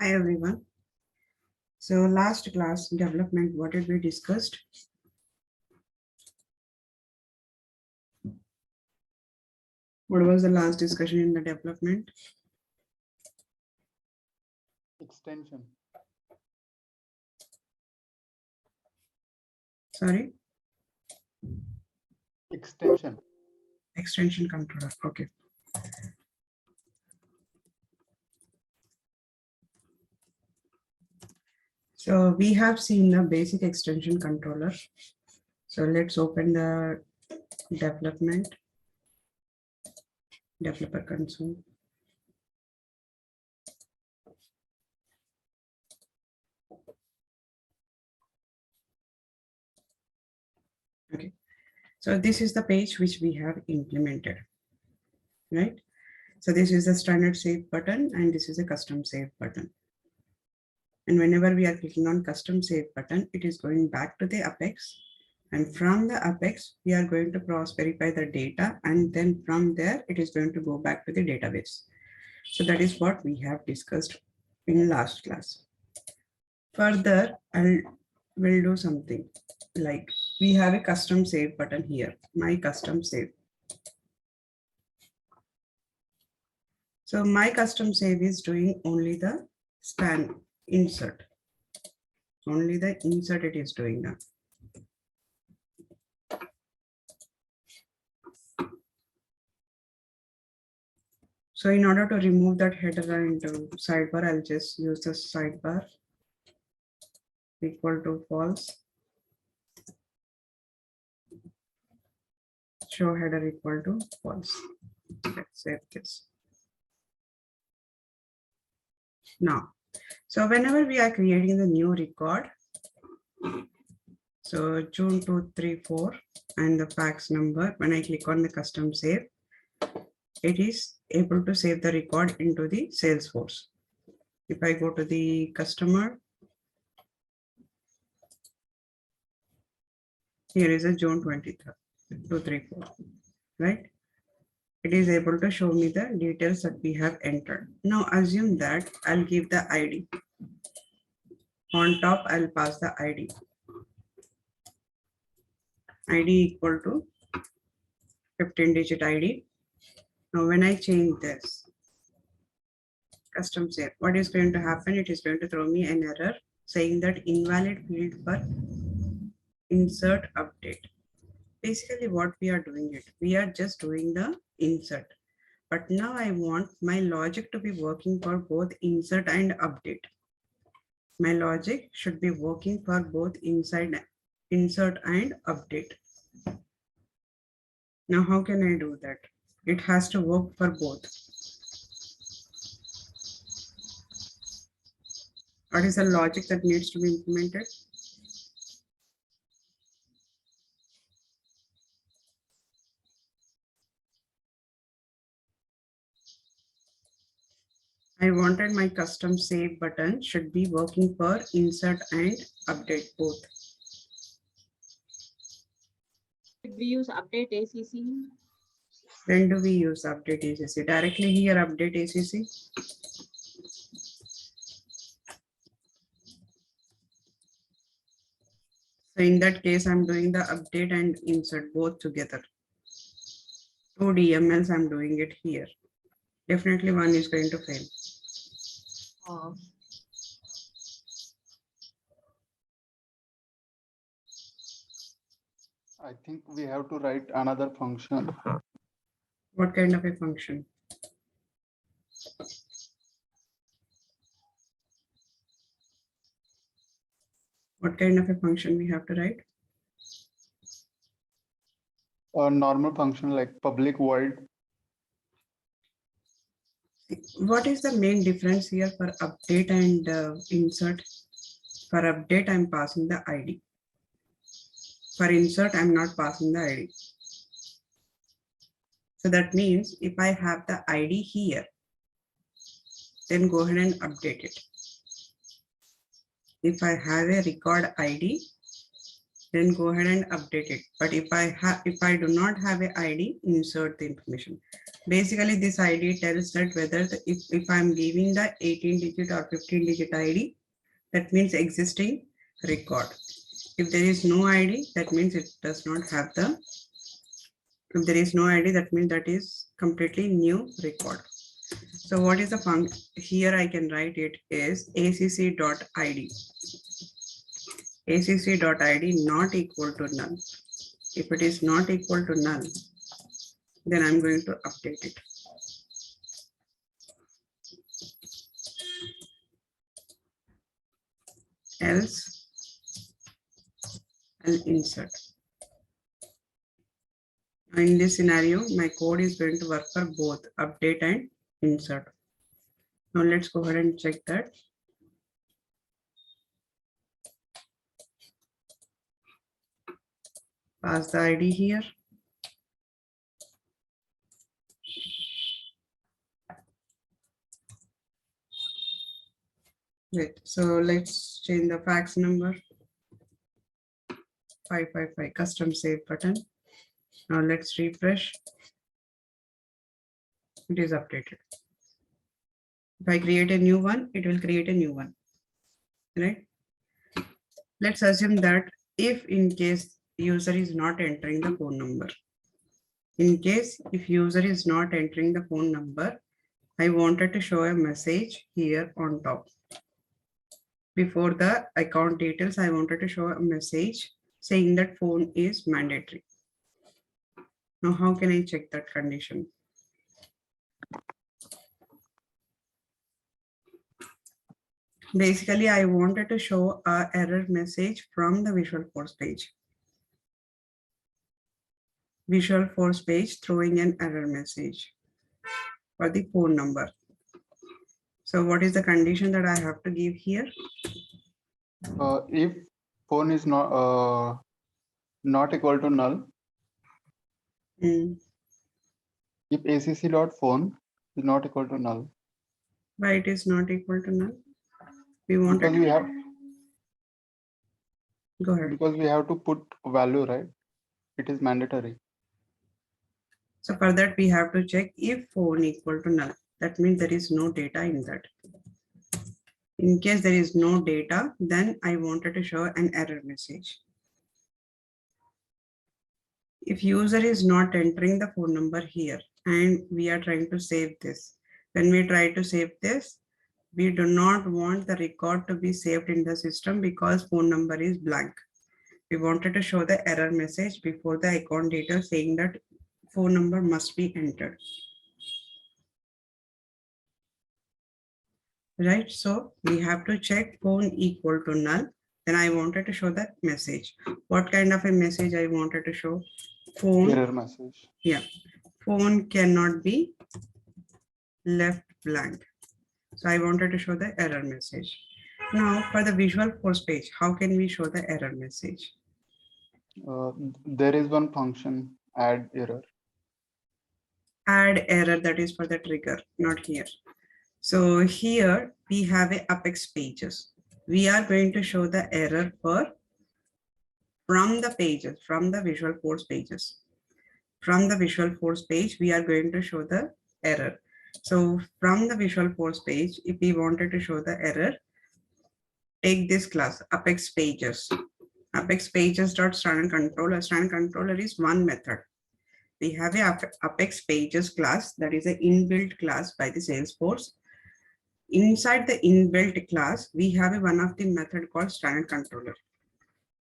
Hi everyone. So last class development, what did we discussed? What was the last discussion in the development? Extension. Sorry, Extension. extension controller. Okay. So we have seen the basic extension controller. So let's open the development, developer console. Okay. So this is the page which we have implemented, right? So this is the standard save button and this is a custom save button. And whenever we are clicking on custom save button, it is going back to the Apex. And from the Apex, we are going to cross verify the data. And then from there, it is going to go back to the database. So that is what we have discussed in last class. Further, will do something like we have a custom save button here, my custom save. So my custom save is doing only the span insert. Only the insert it is doing now. So in order to remove that header into sidebar, I'll just use the sidebar equal to false. Show header equal to false. Let's save this. Now, so whenever we are creating the new record, so June 234 and the fax number, when I click on the custom save, it is able to save the record into the Salesforce. If I go to the customer, here is a June 23rd, 234, right? It is able to show me the details that we have entered. Now assume that I'll give the ID. On top, I'll pass the ID. ID equal to 15-digit ID. Now when I change this, custom save, what is going to happen? It is going to throw me an error saying that invalid field for insert update. Basically what we are doing it, we are just doing the insert. But now I want my logic to be working for both insert and update. My logic should be working for both insert and update. Now, how can I do that? It has to work for both. What is the logic that needs to be implemented? I wanted my custom save button should be working for insert and update both. Did we use update ACC? When do we use update ACC? Directly here, update ACC. So in that case, I'm doing the update and insert both together. 2 DMLs, I'm doing it here. Definitely one is going to fail. I think we have to write another function. What kind of a function? What kind of a function we have to write? A normal function like public void. What is the main difference here for update and insert? For update, I'm passing the ID. For insert, I'm not passing the ID. So that means if I have the ID here, then go ahead and update it. If I have a record ID, then go ahead and update it. But if I do not have a ID, insert the information. Basically, this ID tells that whether if I'm giving the 18-digit or 15-digit ID, that means existing record. If there is no ID, that means it does not have the. If there is no ID, that means that is completely new record. So what is the function here? I can write it is acc.id. acc.id not equal to null. If it is not equal to null, then I'm going to update it. Else, I'll insert. In this scenario, my code is going to work for both update and insert. Now let's go ahead and check that. Pass the ID here. Great. So let's change the fax number. 555 custom save button. Now let's refresh. It is updated. If I create a new one, it will create a new one, right? Let's assume that if in case user is not entering the phone number, in case if user is not entering the phone number, I wanted to show a message here on top. Before the account details, I wanted to show a message saying that phone is mandatory. Now, how can I check that condition? Basically, I wanted to show an error message from the visualforce page. Visualforce page throwing an error message for the phone number. So what is the condition that I have to give here? If phone is not equal to null, if acc.phone is not equal to null. Why it is not equal to null? We want because it. we have Go ahead. because we have to put value, right? It is mandatory. So for that, we have to check if phone equal to null. That means there is no data in that. In case there is no data, then I wanted to show an error message. If user is not entering the phone number here and we are trying to save this, when we try to save this, we do not want the record to be saved in the system because phone number is blank. We wanted to show the error message before the account data saying that phone number must be entered. Right, so we have to check phone equal to null. Then I wanted to show that message. What kind of a message I wanted to show? Phone. Error message. Yeah, phone cannot be left blank. So I wanted to show the error message. Now for the visualforce page, how can we show the error message? There is one function, add error. Add error, that is for the trigger, not here. So here we have a Apex pages. We are going to show the error from the pages, from the visualforce pages. From the visualforce page, we are going to show the error. So from the visualforce page, if we wanted to show the error, take this class, Apex pages. Apex pages dot standard controller. Standard controller is one method. We have a Apex pages class that is an inbuilt class by the Salesforce. Inside the inbuilt class, we have one of the method called standard controller.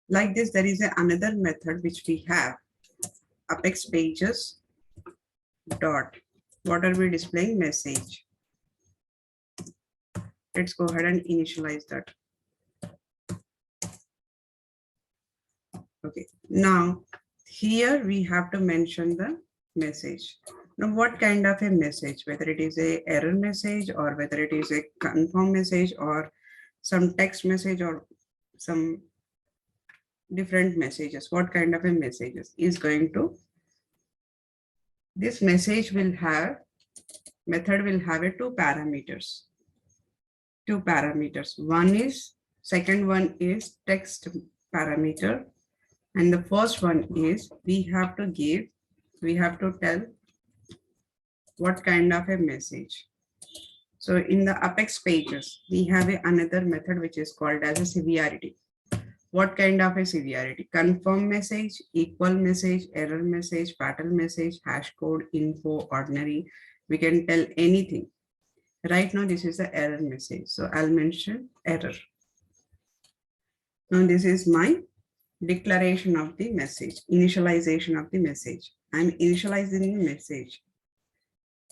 Like this, there is another method which we have, Apex pages dot. What are we displaying? Message. Let's go ahead and initialize that. Okay, now here we have to mention the message. Now, what kind of a message, whether it is a error message or whether it is a confirm message or some text message or some different messages, what kind of a messages is going to, this message will have, method will have a two parameters. One is, second one is text parameter And the first one is we have to tell what kind of a message. So in the Apex pages, we have another method which is called as a severity. What kind of a severity? Confirm message, equal message, error message, pattern message, hash code, info, ordinary. We can tell anything. Right now, this is the error message. So I'll mention error. Now this is my declaration of the message, initialization of the message. I'm initializing the message.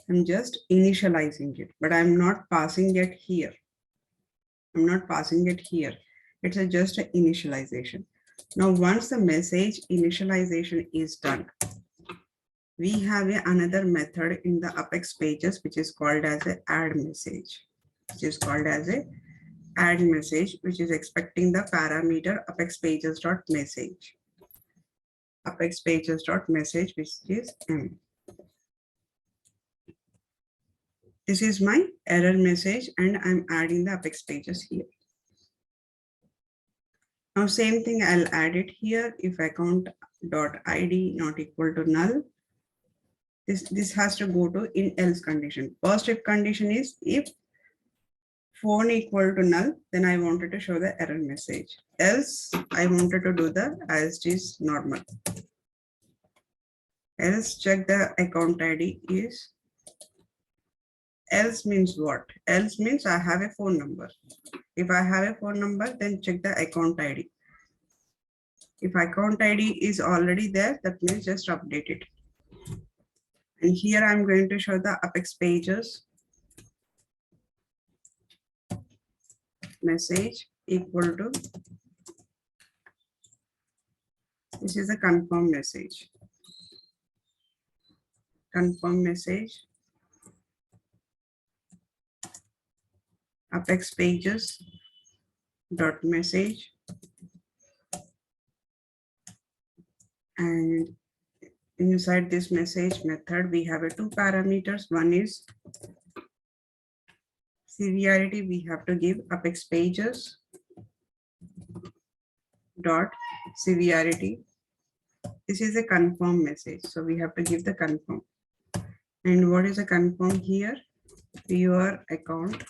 I'm just initializing it, but I'm not passing it here. I'm not passing it here. It's just an initialization. Now, once the message initialization is done, we have another method in the Apex pages, which is called as a add message, which is called as a add message, which is expecting the parameter Apex pages.message. Apex pages.message, which is M. This is my error message, and I'm adding the Apex pages here. Now, same thing, I'll add it here. If account.id not equal to null, this has to go to in else condition. First if condition is if phone equal to null, then I wanted to show the error message. Else, I wanted to do the as is normal. Else, check the account ID is. Else means what? Else means I have a phone number. If I have a phone number, then check the account ID. If account ID is already there, that means just update it. And here I'm going to show the Apex pages message equal to, this is a confirm message. Confirm message. Apex pages dot message. And inside this message method, we have two parameters. One is severity. We have to give Apex pages dot severity. This is a confirm message. So we have to give the confirm. And what is a confirm here? Your account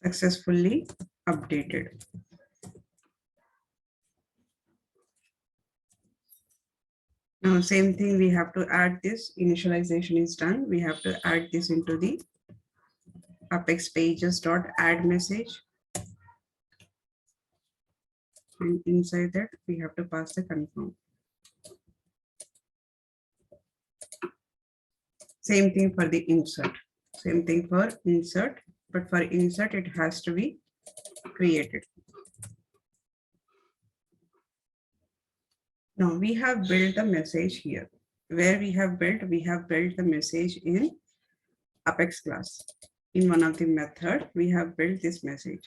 successfully updated. Now, same thing, we have to add this. Initialization is done. We have to add this into the Apex pages dot add message. And inside that, we have to pass the confirm. Same thing for the insert. Same thing for insert, but for insert, it has to be created. Now we have built a message here. Where we have built the message in Apex class. In one of the method, we have built this message.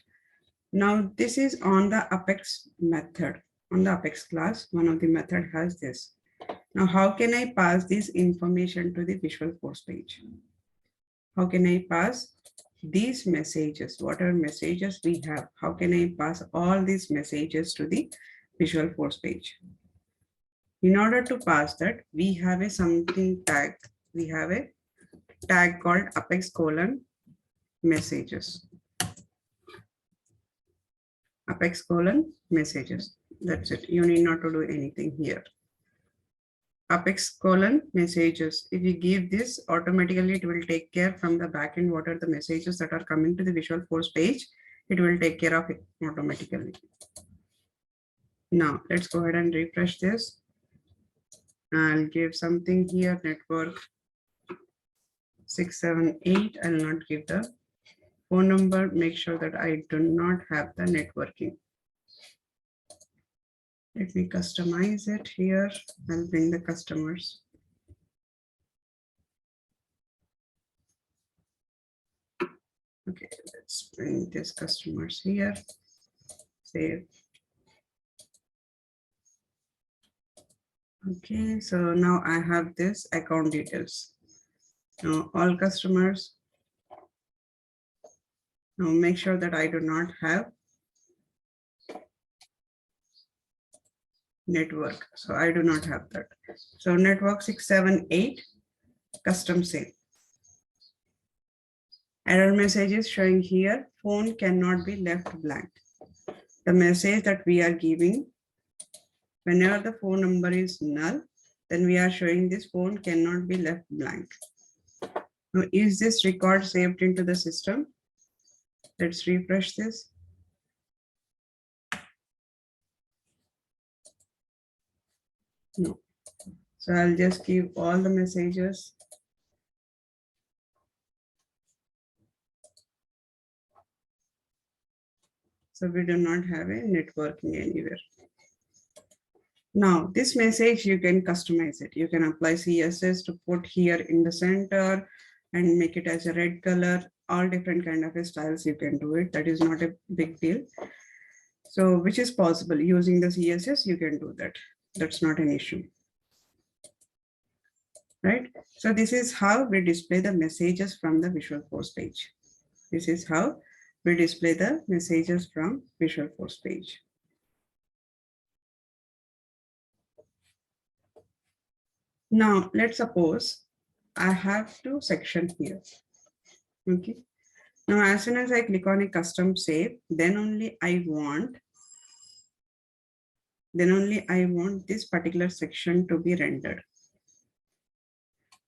Now this is on the Apex method. On the Apex class, one of the method has this. Now, how can I pass this information to the visualforce page? How can I pass these messages? Whatever messages we have, how can I pass all these messages to the visualforce page? In order to pass that, we have a something tag. We have a tag called Apex messages. Apex messages. That's it. You need not to do anything here. Apex messages. If you give this, automatically it will take care from the backend what are the messages that are coming to the visualforce page. It will take care of it automatically. Now let's go ahead and refresh this. I'll give something here, network 678. I'll not give the phone number. Make sure that I do not have the networking. Let me customize it here. I'll bring the customers. Okay, let's bring these customers here. Save. Okay, so now I have this account details. Now all customers. Now make sure that I do not have network. So I do not have that. So network 678 custom save. Error message is showing here, phone cannot be left blank. The message that we are giving, whenever the phone number is null, then we are showing this phone cannot be left blank. Now, is this record saved into the system? Let's refresh this. No. So I'll just give all the messages. So we do not have a networking anywhere. Now this message, you can customize it. You can apply CSS to put here in the center and make it as a red color. All different kind of styles you can do it. That is not a big deal. So which is possible using the CSS, you can do that. That's not an issue. Right? So this is how we display the messages from the visualforce page. This is how we display the messages from visualforce page. Now let's suppose I have two sections here. Okay. Now as soon as I click on a custom save, then only I want this particular section to be rendered.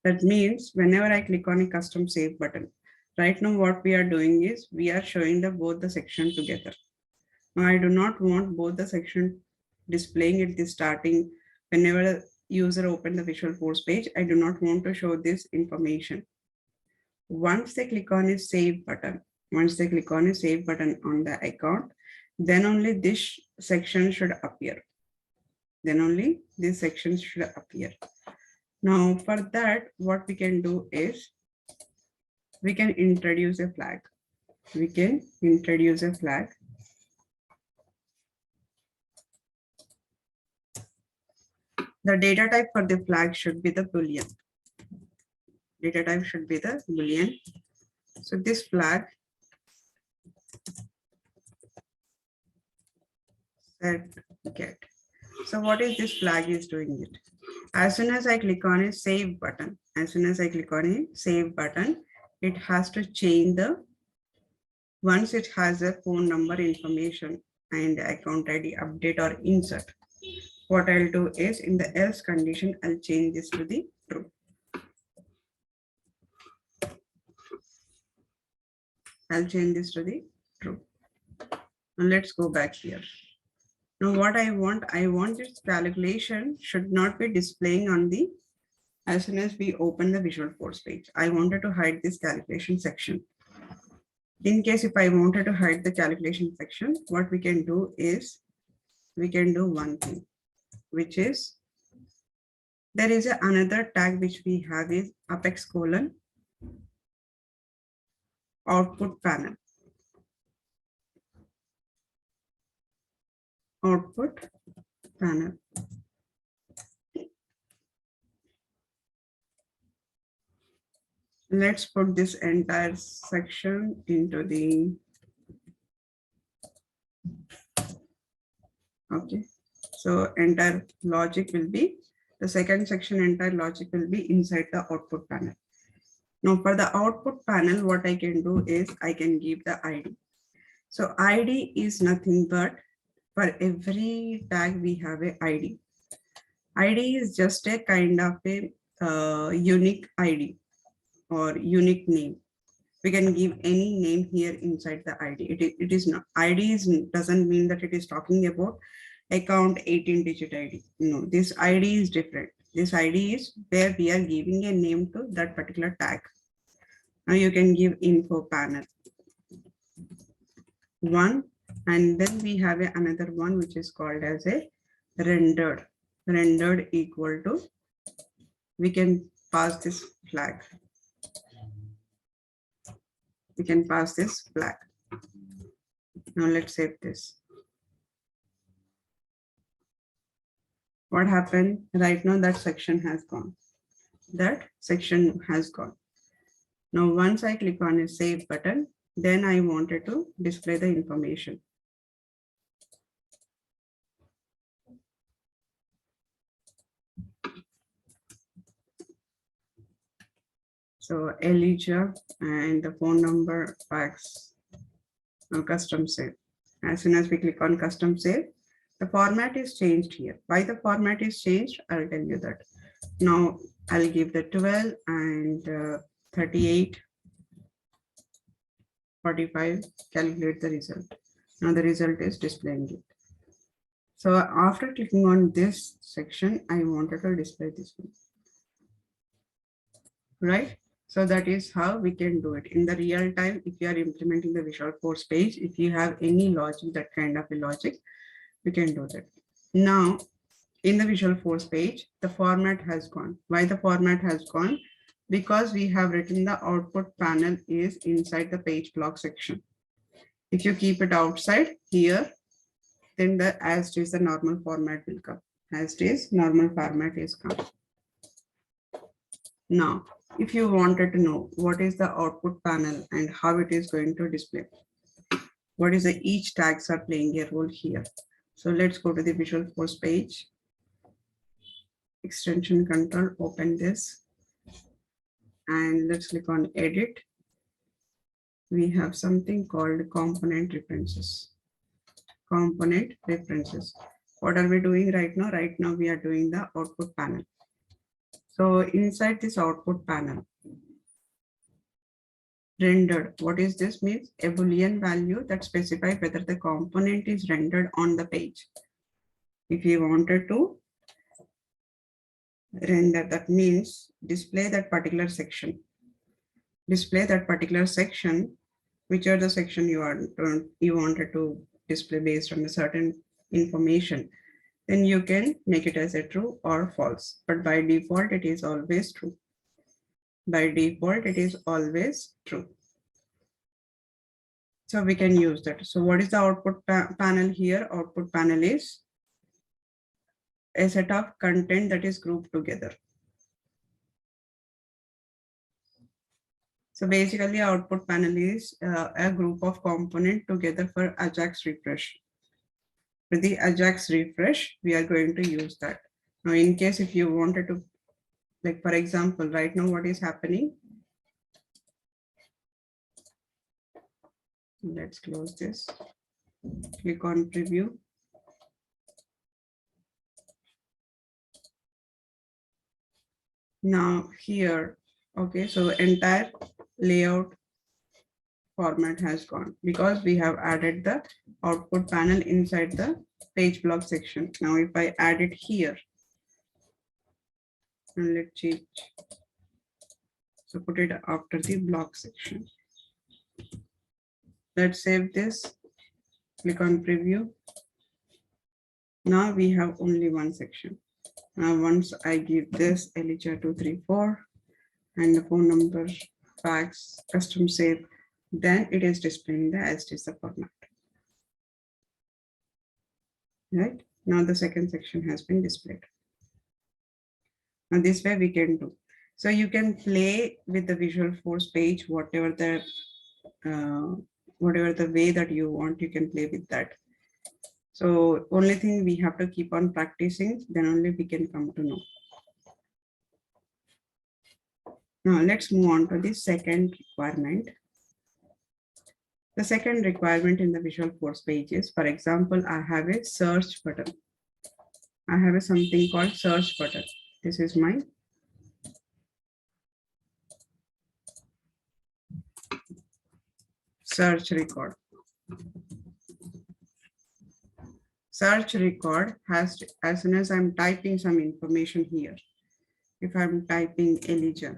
That means whenever I click on a custom save button, right now what we are doing is we are showing both the section together. Now I do not want both the section displaying at the starting. Whenever the user open the visualforce page, I do not want to show this information. Once they click on a save button, on the account, then only this section should appear. Now for that, what we can do is we can introduce a flag. The data type for the flag should be the Boolean. So this flag set get. So what is this flag is doing it? As soon as I click on a save button, it has to change once it has a phone number information and account ID update or insert. What I'll do is in the else condition, I'll change this to the true. Now let's go back here. Now what I want this calculation should not be displaying on as soon as we open the visualforce page. I wanted to hide this calculation section. In case if I wanted to hide the calculation section, what we can do is we can do one thing, which is there is another tag which we have is apex : output panel. Let's put this entire section into the, okay. So entire logic will be, the second section entire logic will be inside the output panel. Now for the output panel, what I can do is I can give the ID. So ID is nothing but for every tag we have a ID. ID is just a kind of a unique ID or unique name. We can give any name here inside the ID. It is not, ID doesn't mean that it is talking about account 18-digit ID. No, this ID is different. This ID is where we are giving a name to that particular tag. Now you can give info panel 1, and then we have another one which is called as a rendered equal to, we can pass this flag. Now let's save this. What happened right now? That section has gone. Now once I click on a save button, Then I wanted to display the information. So Elijah and the phone number, fax, custom save. As soon as we click on custom save, the format is changed here. Why the format is changed, I'll tell you that. Now I'll give the 12 and 38, 45, calculate the result. Now the result is displaying it. So after clicking on this section, I wanted to display this one, right? So that is how we can do it in the real time. If you are implementing the visualforce page, if you have any logic, that kind of a logic, we can do that. Now in the visualforce page, the format has gone. Why the format has gone? Because we have written the output panel is inside the page block section. If you keep it outside here, then the as is the normal format will come. As is normal format is come. Now, if you wanted to know what is the output panel and how it is going to display, what is the each tags are playing a role here. So let's go to the visualforce page. Extension control, open this. And let's click on edit. We have something called component references. Component references. What are we doing right now? Right now we are doing the output panel. So inside this output panel, rendered, what is this means? A Boolean value that specifies whether the component is rendered on the page. If you wanted to render, that means display that particular section. Display that particular section, which are the section you wanted to display based on a certain information, then you can make it as a true or false. But by default, it is always true. By default, it is always true. So we can use that. So what is the output panel here? Output panel is a set of content that is grouped together. So basically output panel is a group of components together for Ajax refresh. For the Ajax refresh, we are going to use that. Now, in case if you wanted to, like for example, right now what is happening? Let's close this. Click on preview. Now here, okay, so entire layout format has gone because we have added the output panel inside the page block section. Now if I add it here, and let's change, so put it after the block section. Let's save this, click on preview. Now we have only one section. Now once I give this Elijah 234 and the phone number, fax, custom save, then it is displaying the as is the format. Right now the second section has been displayed. Now this way we can do. So you can play with the visualforce page, whatever the way that you want, you can play with that. So only thing we have to keep on practicing, then only we can come to know. Now let's move on to the second requirement. The second requirement in the visualforce page is, for example, I have a search button. I have something called search button. This is my search record. Search record has to, as soon as I'm typing some information here, if I'm typing Elijah,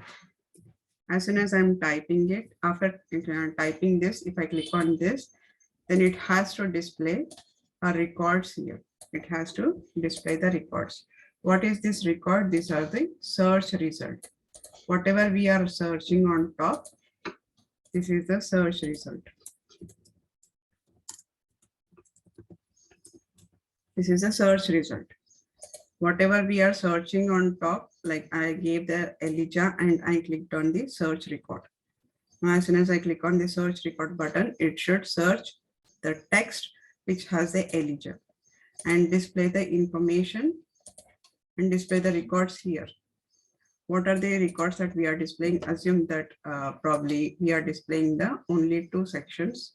as soon as I'm typing it, after typing this, if I click on this, then it has to display our records here. It has to display the records. What is this record? These are the search result. Whatever we are searching on top, this is the search result. This is the search result. Whatever we are searching on top, like I gave the Elijah and I clicked on the search record. Now, as soon as I click on the search record button, it should search the text which has the eligible and display the information and display the records here. What are the records that we are displaying? Assume that probably we are displaying the only two sections,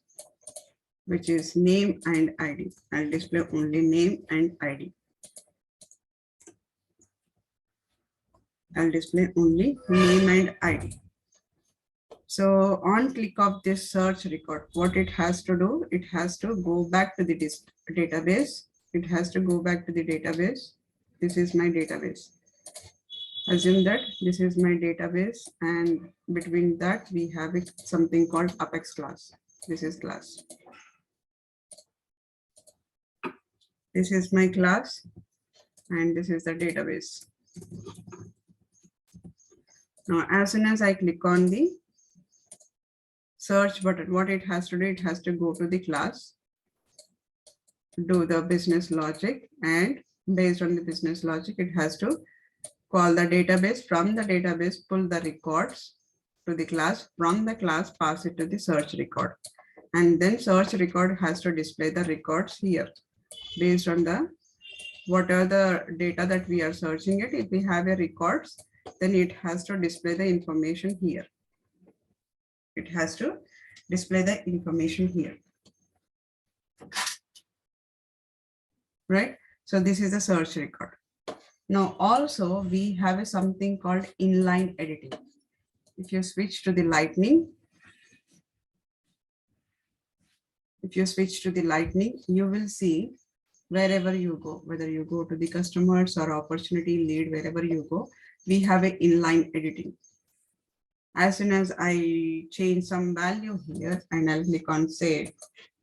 which is name and ID. I'll display only name and ID. I'll display only name and ID. So on click of this search record, what it has to do, it has to go back to the database. It has to go back to the database. This is my database. Assume that this is my database, and between that we have something called Apex class. This is class. This is my class, and this is the database. Now, as soon as I click on the search button, what it has to do, it has to go to the class, do the business logic, and based on the business logic, it has to call the database. From the database, pull the records to the class. From the class, pass it to the search record. And then search record has to display the records here based on the what are the data that we are searching it. If we have a records, then it has to display the information here. It has to display the information here. Right? So this is the search record. Now also we have something called inline editing. If you switch to the lightning, you will see wherever you go, whether you go to the customers or opportunity lead, wherever you go, we have an inline editing. As soon as I change some value here and I'll click on save,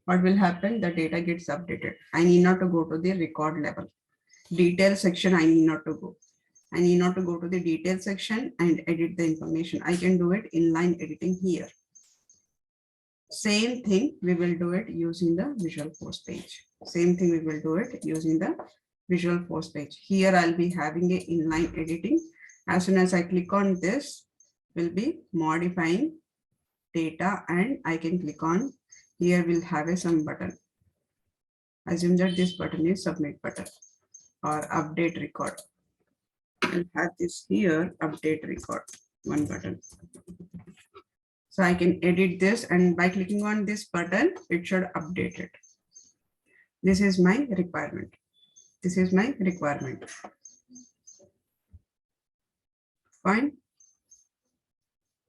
what will happen? The data gets updated. I need not to go to the record level. Detail section, I need not to go. I need not to go to the detail section and edit the information. I can do it inline editing here. Same thing, we will do it using the visualforce page. Same thing, we will do it using the visualforce page. Here I'll be having a inline editing. As soon as I click on this, will be modifying data, and I can click on here. We'll have a some button. Assume that this button is submit button or update record. I'll have this here, update record, one button. So I can edit this, and by clicking on this button, it should update it. This is my requirement. This is my requirement. Fine.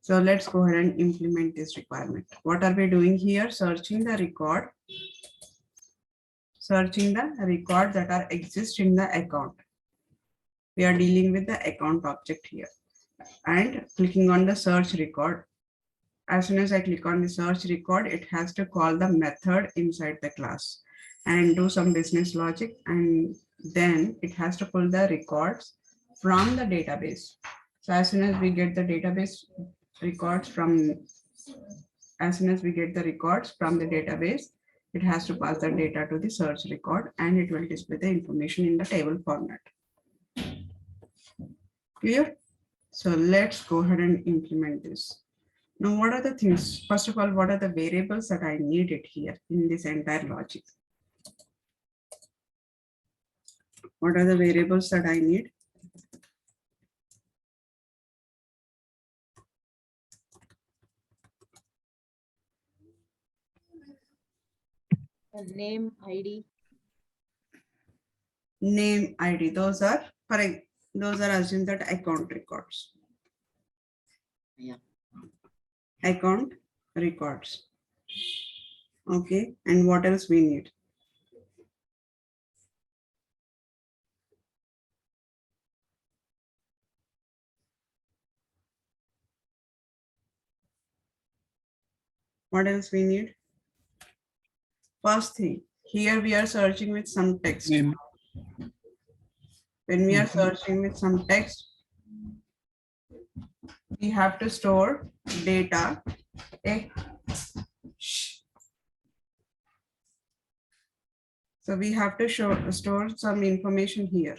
So let's go ahead and implement this requirement. What are we doing here? Searching the record. Searching the record that are exist in the account. We are dealing with the account object here. And clicking on the search record. As soon as I click on the search record, it has to call the method inside the class and do some business logic. And then it has to pull the records from the database. So as soon as we get the database records from, as soon as we get the records from the database, it has to pass the data to the search record, and it will display the information in the table format. Clear? So let's go ahead and implement this. Now, what are the things? First of all, what are the variables that I needed here in this entire logic? What are the variables that I need? Name, ID. Name, ID. Those are correct. Those are assumed that account records. Yeah. Account records. Okay. And what else we need? What else we need? First thing, here we are searching with some text. Name. When we are searching with some text, we have to store data. So we have to store some information here.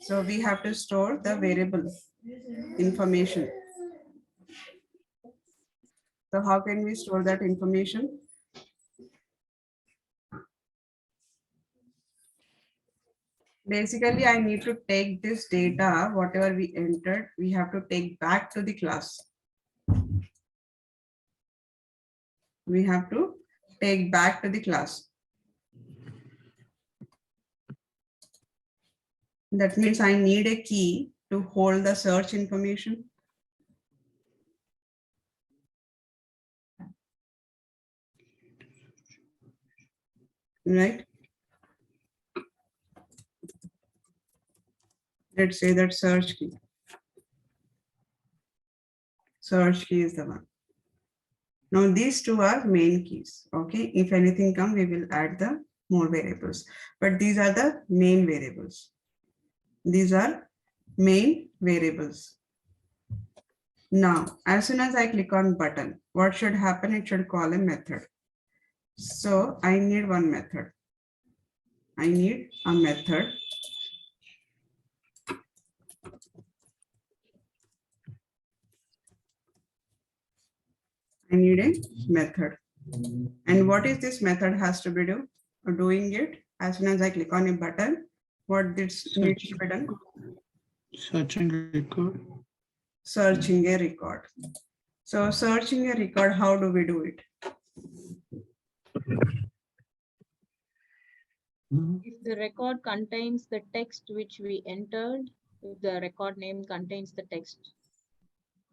So we have to store the variable information. So how can we store that information? Basically, I need to take this data, whatever we entered, we have to take back to the class. We have to take back to the class. That means I need a key to hold the search information. Right? Let's say that search key. Search key is the one. Now these two are main keys. Okay. If anything comes, we will add the more variables. But these are the main variables. These are main variables. Now, as soon as I click on button, what should happen? It should call a method. So I need one method. I need a method. I need a method. And what is this method has to be doing it? As soon as I click on a button, what this needs to be done? Searching record. Searching a record. So searching a record, how do we do it? If the record contains the text which we entered, if the record name contains the text,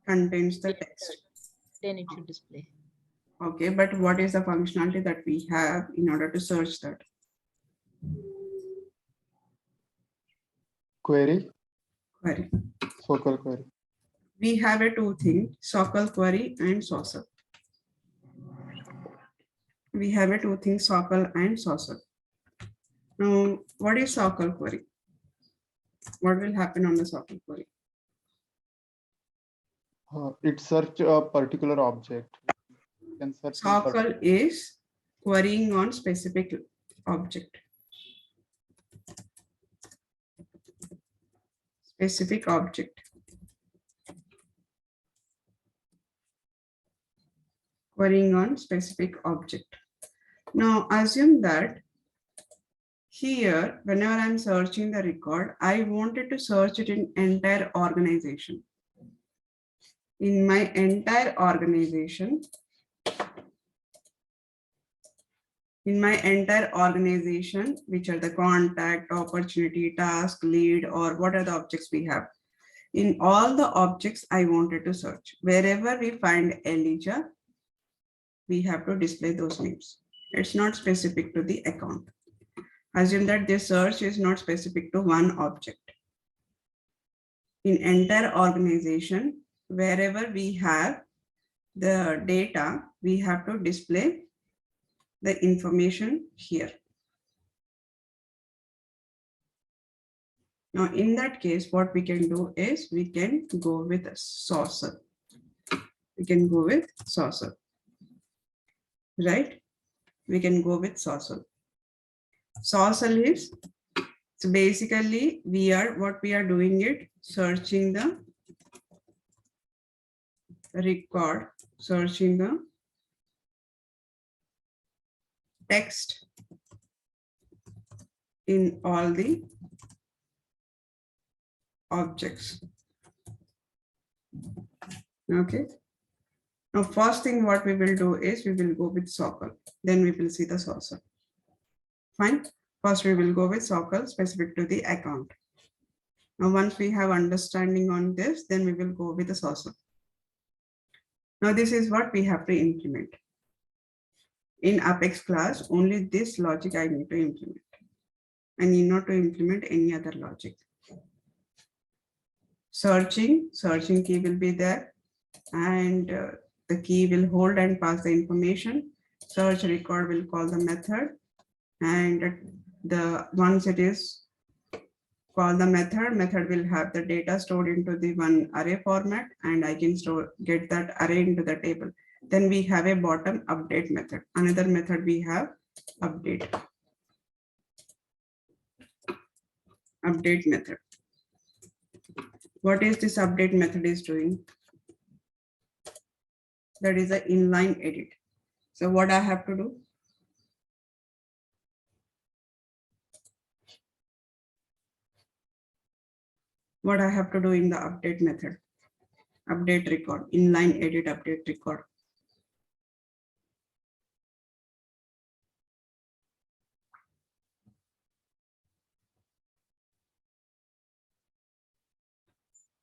Contains the text. then it should display. Okay, but what is the functionality that we have in order to search that? Query. Query. Focal query. We have a two things, SOQL query and saucer. We have a two things, SOQL and saucer. Now, what is SOQL query? What will happen on the SOQL query? It search a particular object. You can search a SOQL is querying on specific object. Specific object. Querying on specific object. Now assume that here, whenever I'm searching the record, I wanted to search it in entire organization. In my entire organization, which are the contact, opportunity, task, lead, or what are the objects we have. In all the objects I wanted to search. Wherever we find Elijah, we have to display those names. It's not specific to the account. Assume that this search is not specific to one object. In entire organization, wherever we have the data, we have to display the information here. Now, in that case, what we can do is we can go with a saucer. We can go with saucer, right? We can go with saucer. Saucer is, so basically what we are doing it, searching the record, searching the text in all the objects. Okay. Now, first thing what we will do is we will go with SOQL. Then we will see the saucer. Fine. First, we will go with SOQL specific to the account. Now, once we have understanding on this, then we will go with the saucer. Now, this is what we have to implement. In Apex class, only this logic I need to implement. I need not to implement any other logic. Searching key will be there, and the key will hold and pass the information. Search record will call the method, and once it is called the method will have the data stored into the one array format, and I can get that array into the table. Then we have a bottom update method. Another method we have update method. What is this update method is doing? That is the inline edit. So what I have to do? What I have to do in the update method? Update record, inline edit update record.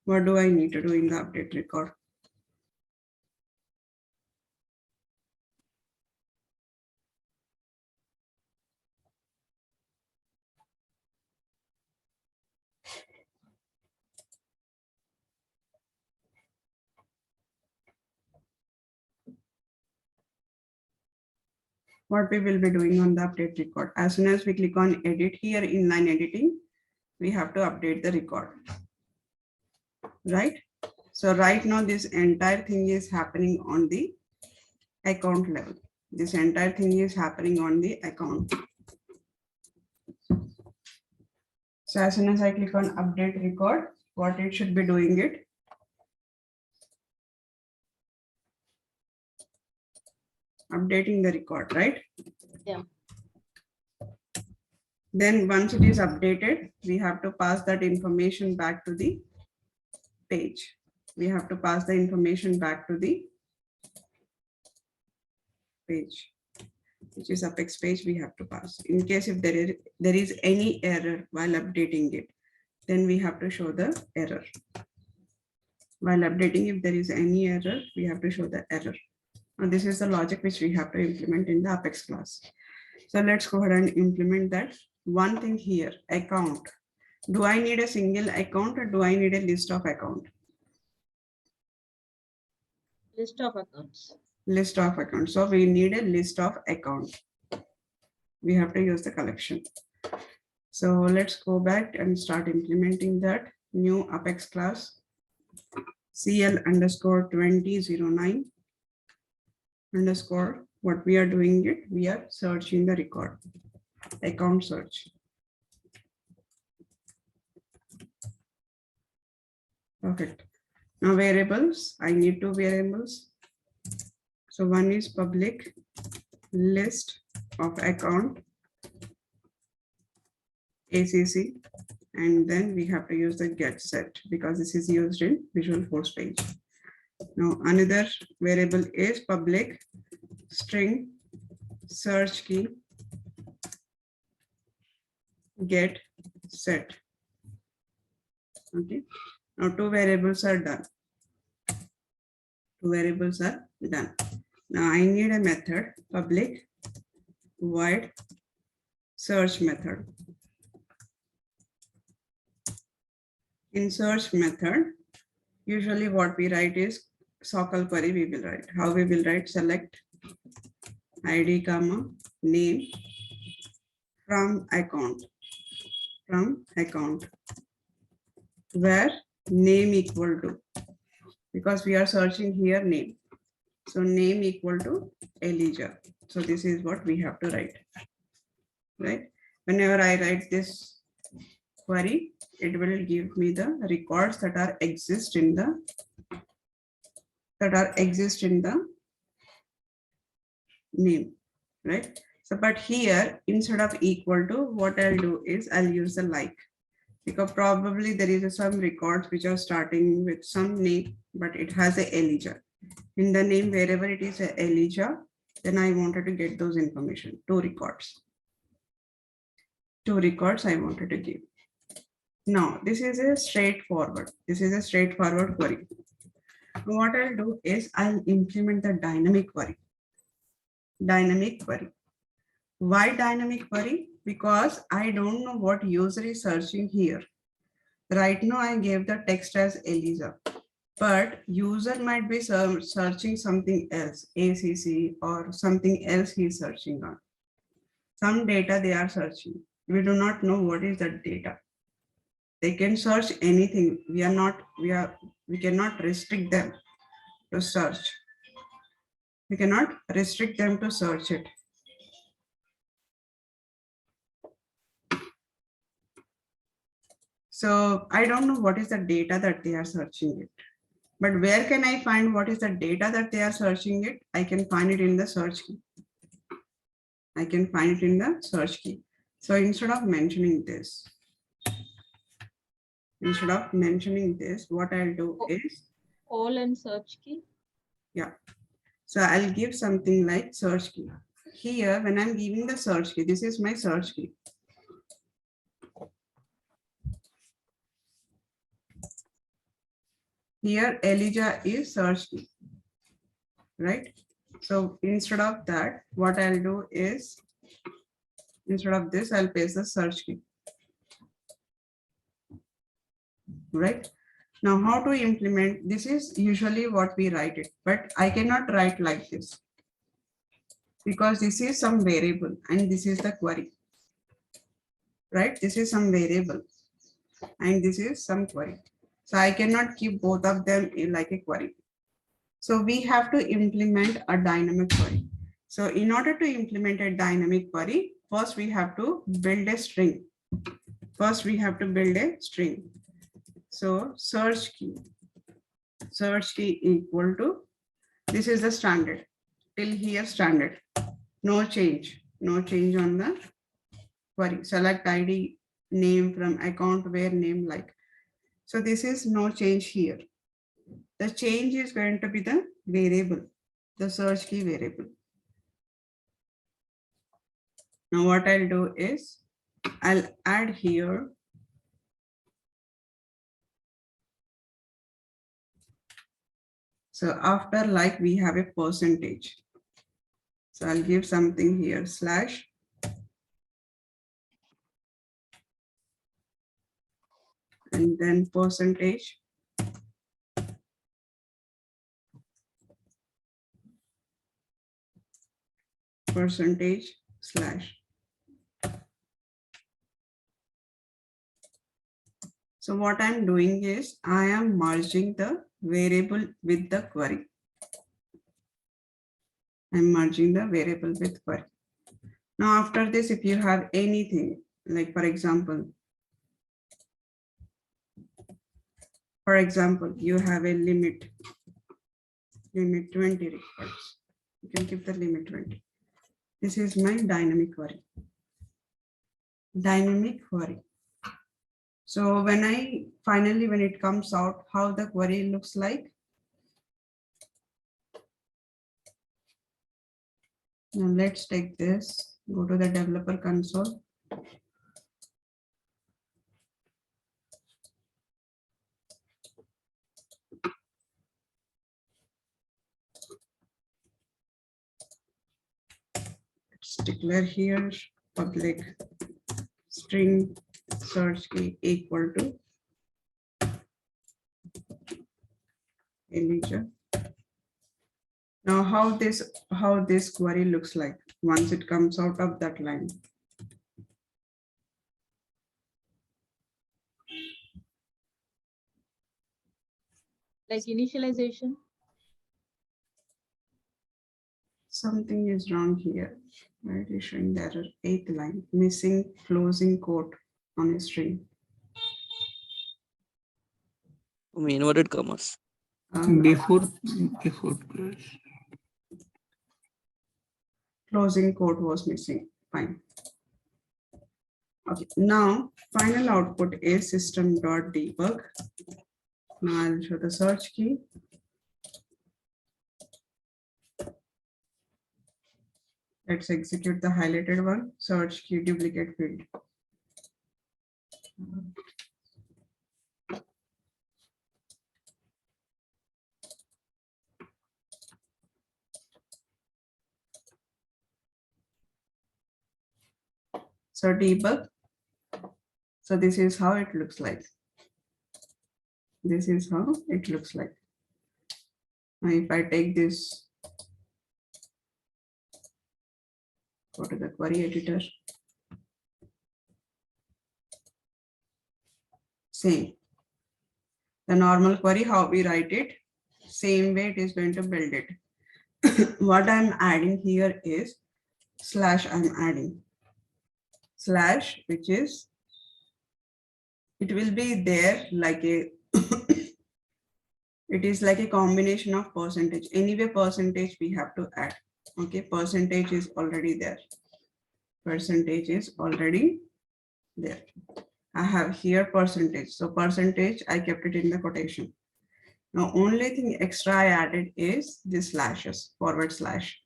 What do I need to do in the update record? What we will be doing on the update record? As soon as we click on edit here, inline editing, we have to update the record, right? So right now this entire thing is happening on the account level. This entire thing is happening on the account. So as soon as I click on update record, what it should be doing it? Updating the record, right? Yeah. Then once it is updated, we have to pass that information back to the page. We have to pass the information back to the page, which is Apex page we have to pass. In case if there is any error while updating it, then we have to show the error. While updating, if there is any error, we have to show the error. Now this is the logic which we have to implement in the Apex class. So let's go ahead and implement that. One thing here, account. Do I need a single account or do I need a list of account? List of accounts. List of accounts. So we need a list of account. We have to use the collection. So let's go back and start implementing that new Apex class CL underscore 2009 underscore. What we are doing it, we are searching the record, account search. Perfect. Now variables, I need two variables. So one is public list of account ACC, and then we have to use the get set because this is used in visualforce page. Now another variable is public string search key get set. Okay. Now two variables are done. Two variables are done. Now I need a method public void search method. In search method, usually what we write is SOQL query we will write. How we will write? Select ID comma name from account where name equal to, because we are searching here name. So name equal to Elijah. So this is what we have to write, right? Whenever I write this query, it will give me the records that are exist in the name, right? So but here instead of equal to, what I'll do is I'll use the like, because probably there is some records which are starting with some name, but it has a Elijah. In the name, wherever it is a Elijah, then I wanted to get those information, two records I wanted to give. Now this is a straightforward query. What I'll do is I'll implement the dynamic query. Why dynamic query? Because I don't know what user is searching here. Right now I gave the text as Eliza, but user might be searching something else, ACC or something else he's searching on. Some data they are searching. We do not know what is that data. They can search anything. We cannot restrict them to search. We cannot restrict them to search it. So I don't know what is the data that they are searching it. But where can I find what is the data that they are searching it? I can find it in the search key. I can find it in the search key. So instead of mentioning this, what I'll do is, All in search key. yeah. So I'll give something like search key. Here, when I'm giving the search key, this is my search key. Here, Elijah is search key, right? So instead of that, what I'll do is, instead of this, I'll paste the search key, right? Now, how to implement this is usually what we write it, but I cannot write like this because this is some variable and this is the query, right? This is some variable and this is some query. So I cannot keep both of them in like a query. So we have to implement a dynamic query. So in order to implement a dynamic query, first we have to build a string. So search key equal to, this is the standard, till here standard, no change on the query. Select ID, name from account where name like. So this is no change here. The change is going to be the variable, the search key variable. Now what I'll do is I'll add here so after like we have a percentage. So I'll give something here slash and then percentage slash. So what I'm doing is I am merging the variable with the query. I'm merging the variable with query. Now after this, if you have anything, like for example, you have a limit 20 records. You can keep the limit 20. This is my dynamic query. So when it comes out, how the query looks like. Now let's take this, go to the developer console. Let's declare here public string search key equal to Elijah. Now how this query looks like once it comes out of that line. Like initialization. Something is wrong here. Right, it's showing the error 8th line, missing closing quote on a string. Inverted commas. Before Closing quote was missing. Fine. Okay, now final output is system.debug. Now I'll show the search key. Let's execute the highlighted one, search key duplicate field. So debug. So this is how it looks like. Now if I take this, go to the query editor. Same. The normal query, how we write it, same way it is going to build it. What I'm adding here is slash, which is it will be there like a, it is like a combination of percentage. Anyway, percentage we have to add. Okay, percentage is already there. Percentage is already there. I have here percentage. So percentage, I kept it in the quotation. Now, only thing extra I added is the slashes, forward slash.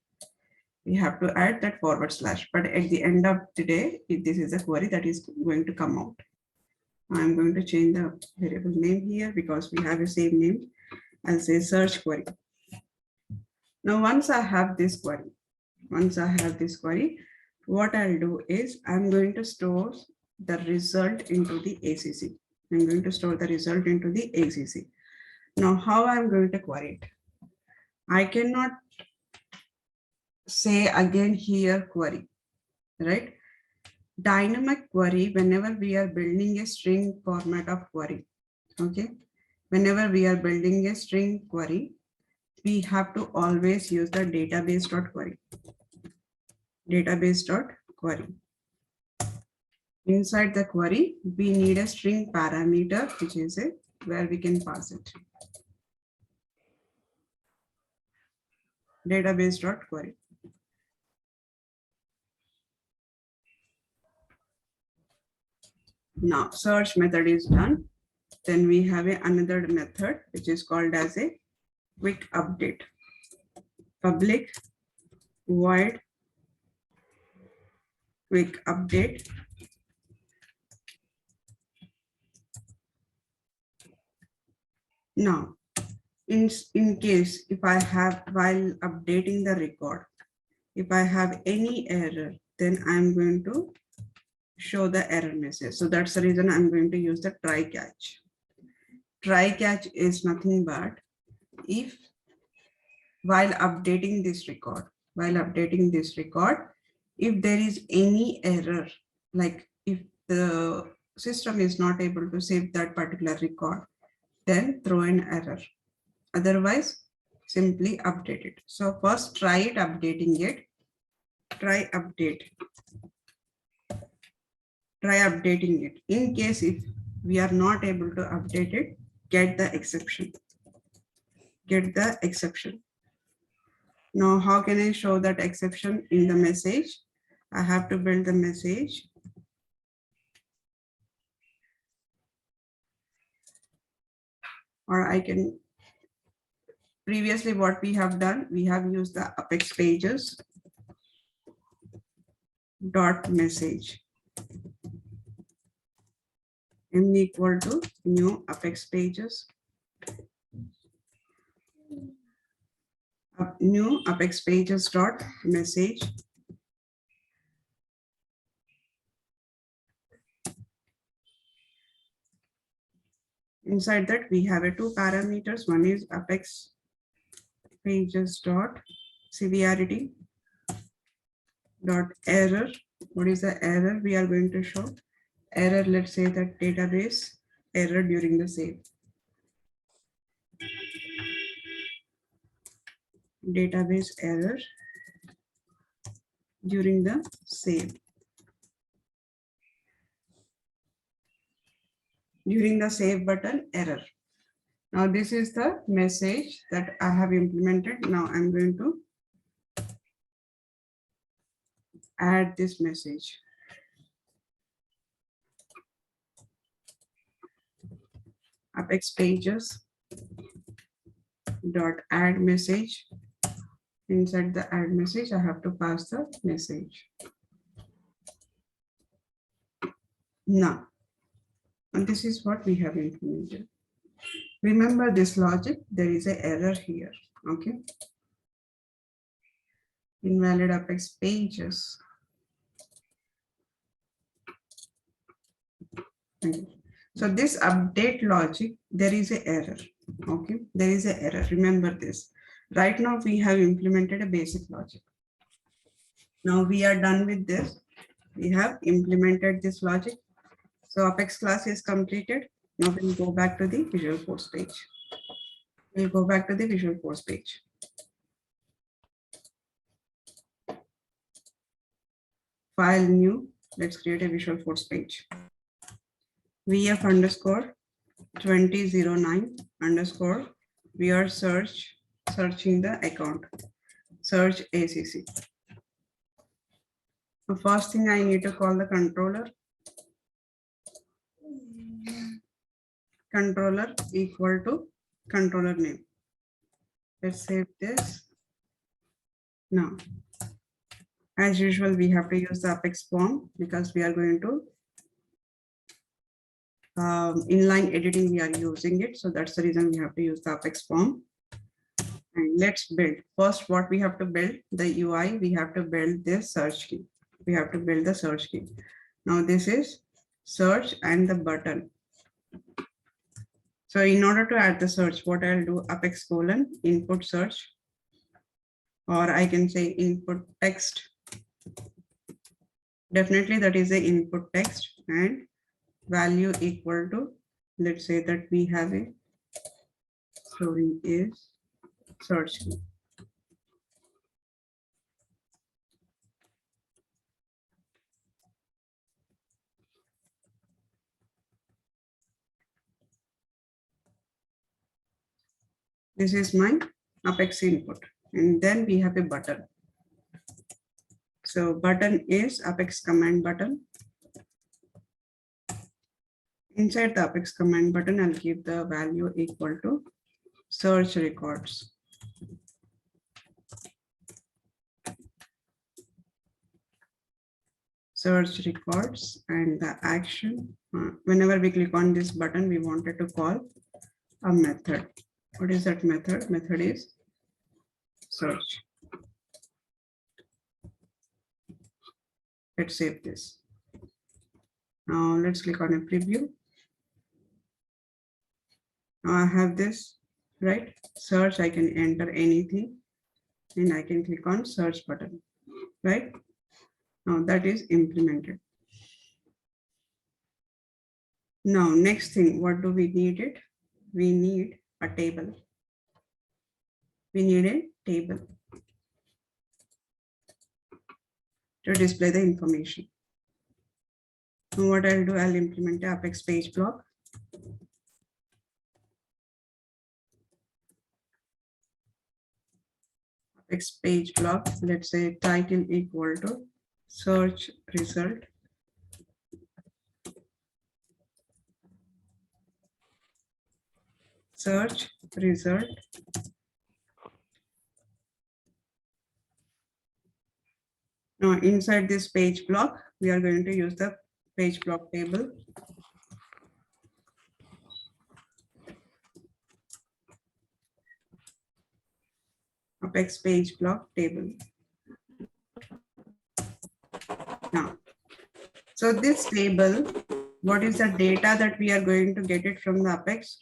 We have to add that forward slash, but at the end of the day, this is a query that is going to come out. I'm going to change the variable name here because we have the same name. I'll say search query. Now, once I have this query, what I'll do is I'm going to store the result into the ACC. I'm going to store the result into the ACC. Now, how I'm going to query it? I cannot say again here query, right? Dynamic query, whenever we are building a string format of query, okay? Whenever we are building a string query, we have to always use the database.query. Database.query. Inside the query, we need a string parameter, which is a where we can pass it. Database.query. Now, search method is done. Then we have another method, which is called as a quick update. Public void quick update. Now, in case if I have, while updating the record, if I have any error, then I'm going to show the error message. So that's the reason I'm going to use the try catch. Try catch is nothing but if while updating this record, if there is any error, like if the system is not able to save that particular record, then throw an error. Otherwise, simply update it. So first try it updating it. Try updating it. In case if we are not able to update it, get the exception. Now, how can I show that exception in the message? I have to build the message. Or I can, previously what we have done, we have used the apex pages dot message. M equal to new apex pages. New apex pages dot message. Inside that we have two parameters. One is apex pages dot severity dot error. What is the error we are going to show? Error, let's say that database error during the save. Database error during the save. During the save button error. Now this is the message that I have implemented. Now I'm going to add this message. Apex pages dot add message. Inside the add message, I have to pass the message. Now, and this is what we have implemented. Remember this logic, there is an error here, okay? Invalid apex pages. Okay. So this update logic, there is an error, okay? There is an error, remember this. Right now we have implemented a basic logic. Now we are done with this. We have implemented this logic. So Apex class is completed. Now we'll go back to the visualforce page. We'll go back to the visualforce page. File new. Let's create a visualforce page. VF underscore 2009 underscore. We are searching the account. Search ACC. The first thing I need to call the controller. Controller equal to controller name. Let's save this. Now, as usual, we have to use the Apex form because we are going to inline editing. We are using it. So that's the reason we have to use the Apex form. And let's build. First, what we have to build, the UI, we have to build this search key. We have to build the search key. Now this is search and the button. So in order to add the search, what I'll do, Apex colon input search, or I can say input text. Definitely that is the input text and value equal to, let's say that we have a story is search key. This is my Apex input, and then we have a button. So button is Apex command button. Inside the Apex command button, I'll give the value equal to search records. Search records and the action. Whenever we click on this button, we wanted to call a method. What is that method? Method is search. Let's save this. Now let's click on a preview. Now I have this, right? Search, I can enter anything and I can click on search button, right? Now that is implemented. Now next thing, what do we need it? We need a table. We need a table to display the information. So what I'll do, I'll implement the Apex page block. Apex page block, let's say title equal to search result. Search result. Now inside this page block, we are going to use the page block table. Apex page block table. Now, so this table, what is the data that we are going to get it from the Apex?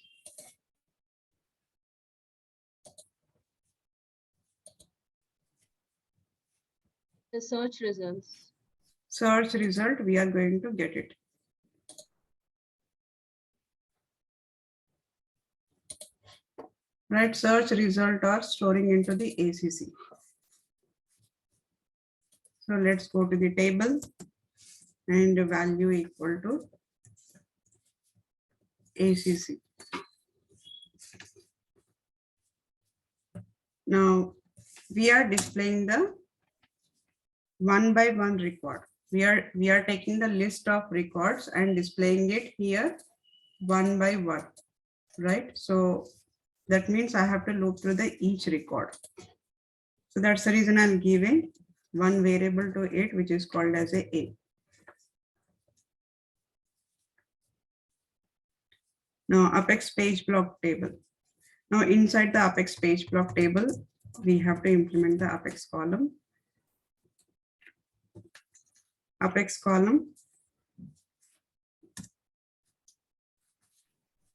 The search results. Search result, we are going to get it. Right, search result are storing into the ACC. So let's go to the table and the value equal to ACC. Now we are displaying the one by one record. We are taking the list of records and displaying it here one by one, right? So that means I have to loop through the each record. So that's the reason I'm giving one variable to it, which is called as a. Now Apex page block table. Now inside the Apex page block table, we have to implement the Apex column. Apex column.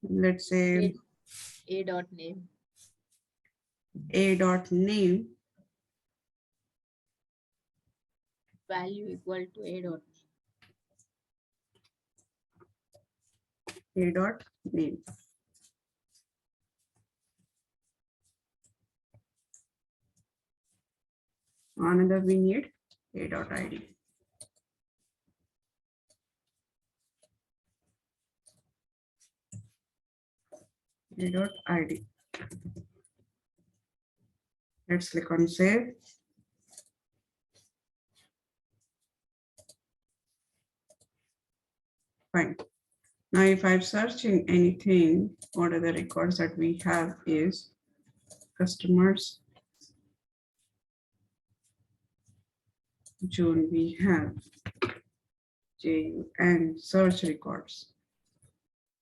Let's say A dot name. A dot name Value equal to A dot. A dot name. Another we need A dot ID. employee.id. Let's click on save. Fine. Now, if I'm searching anything, what are the records that we have is customers. June, we have JU and search records.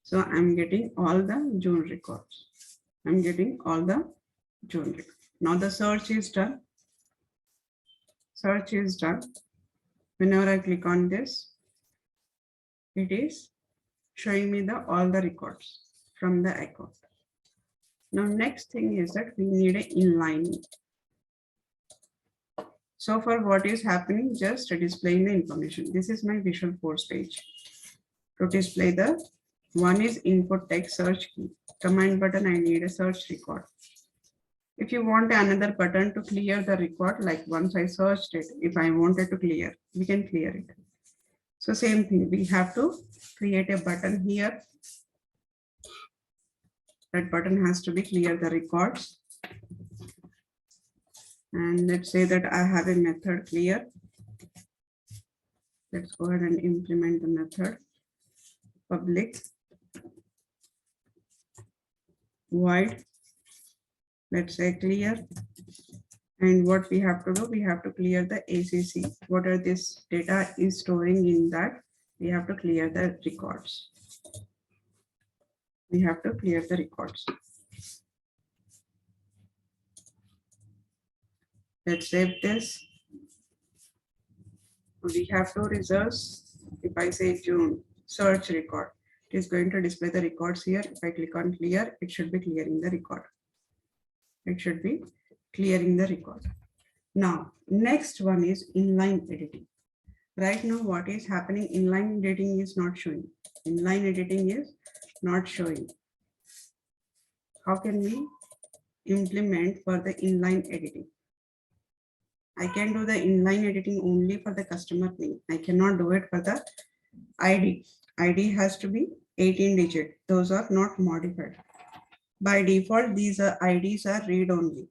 So I'm getting all the June records. I'm getting all the June records. Now the search is done. Search is done. Whenever I click on this, it is showing me all the records from the account. Now next thing is that we need an inline. So far what is happening, just displaying the information. This is my visualforce page. To display the one is input text search key. Command button, I need a search record. If you want another button to clear the record, like once I searched it, if I wanted to clear, we can clear it. So same thing, we have to create a button here. That button has to be clear the records. And let's say that I have a method clear. Let's go ahead and implement the method. Public void, let's say clear. And what we have to do, we have to clear the ACC. Whatever this data is storing in that, we have to clear the records. We have to clear the records. Let's save this. We have two results. If I say June, search record, it is going to display the records here. If I click on clear, it should be clearing the record. It should be clearing the record. Now, next one is inline editing. Right now, what is happening? Inline editing is not showing. Inline editing is not showing. How can we implement for the inline editing? I can do the inline editing only for the customer name. I cannot do it for the ID. ID has to be 18 digit. Those are not modified. By default, these IDs are read only.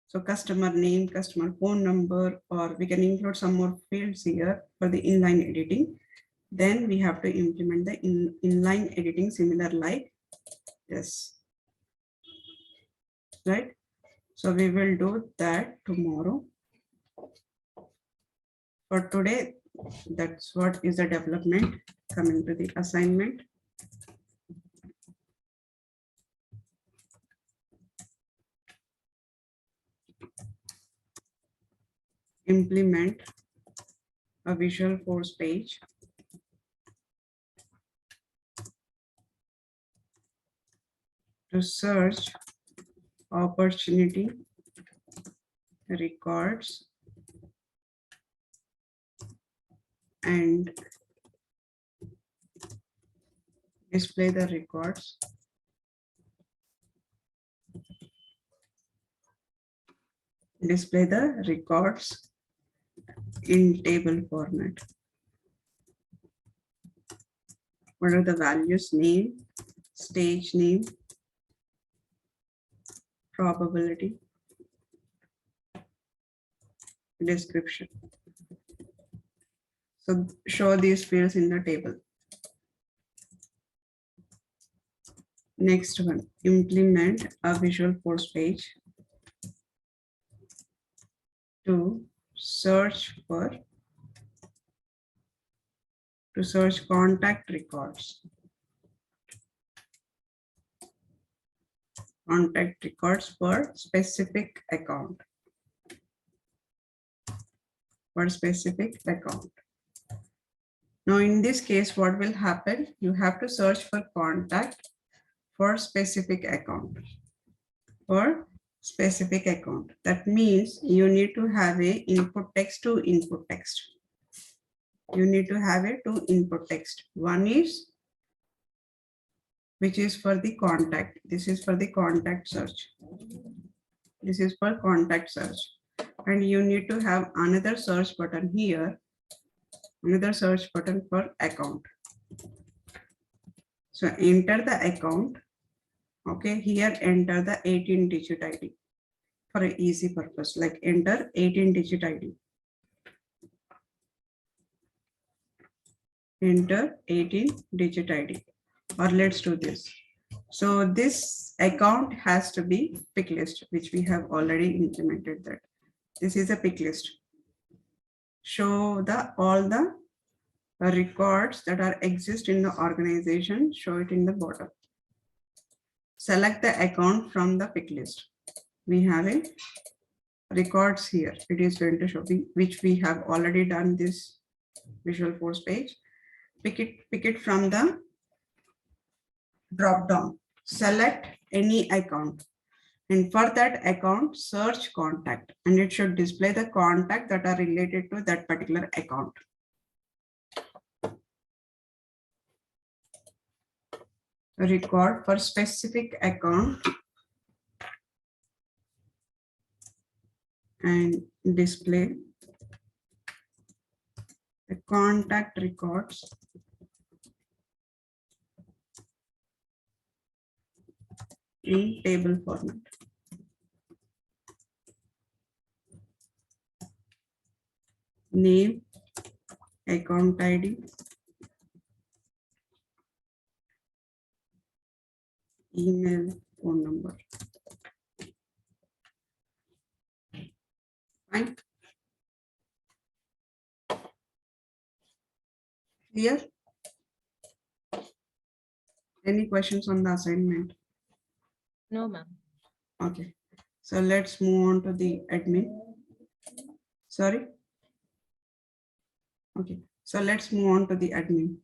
So customer name, customer phone number, or we can include some more fields here for the inline editing. Then we have to implement the inline editing similar like this. Right? So we will do that tomorrow. For today, that's what is the development. Coming to the assignment. Implement a visualforce page to search opportunity records and display the records. Display the records in table format. What are the values? Name, stage name, probability, description. So show these fields in the table. Next one, implement a visualforce page to search contact records. Contact records for specific account. For specific account. Now in this case, what will happen? You have to search for contact for specific account. For specific account. That means you need to have a input text to input text. You need to have a two input text. One is which is for the contact. This is for the contact search. This is for contact search. And you need to have another search button here. Another search button for account. So enter the account Okay, here enter the 18-digit ID for an easy purpose, like enter 18-digit ID. Enter 18-digit ID, or let's do this. So this account has to be pick list, which we have already implemented that. This is a pick list. Show the all the records that are exist in the organization, show it in the bottom. Select the account from the pick list. We have a records here. It is going to show which we have already done this visualforce page. Pick it from the drop down. Select any account. And for that account, search contact, and it should display the contact that are related to that particular account. Record for specific account and display the contact records in table format. Name, account ID, email, phone number. Fine. Clear? Any questions on the assignment? No, ma'am. Okay, so let's move on to the admin. Sorry. Okay, so let's move on to the admin.